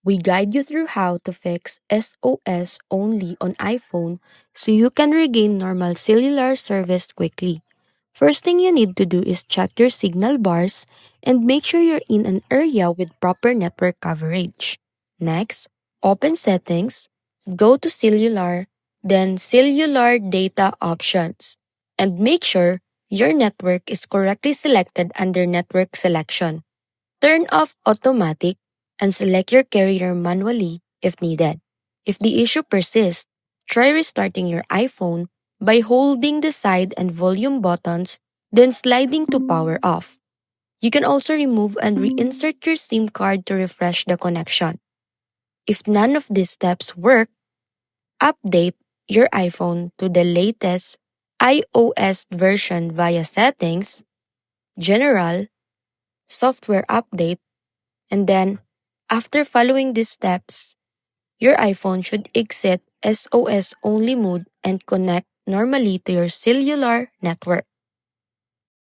We guide you through how to fix SOS only on iPhone so you can regain normal cellular service quickly. First thing you need to do is check your signal bars and make sure you're in an area with proper network coverage. Next, open Settings, go to Cellular, then Cellular Data Options, and make sure your network is correctly selected under Network Selection. Turn off Automatic and select your carrier manually if needed. If the issue persists, try restarting your iPhone by holding the side and volume buttons, then sliding to power off. You can also remove and reinsert your SIM card to refresh the connection. If none of these steps work, update your iPhone to the latest iOS version via Settings, General, Software Update, and then, after following these steps, your iPhone should exit SOS only mode and connect normally to your cellular network.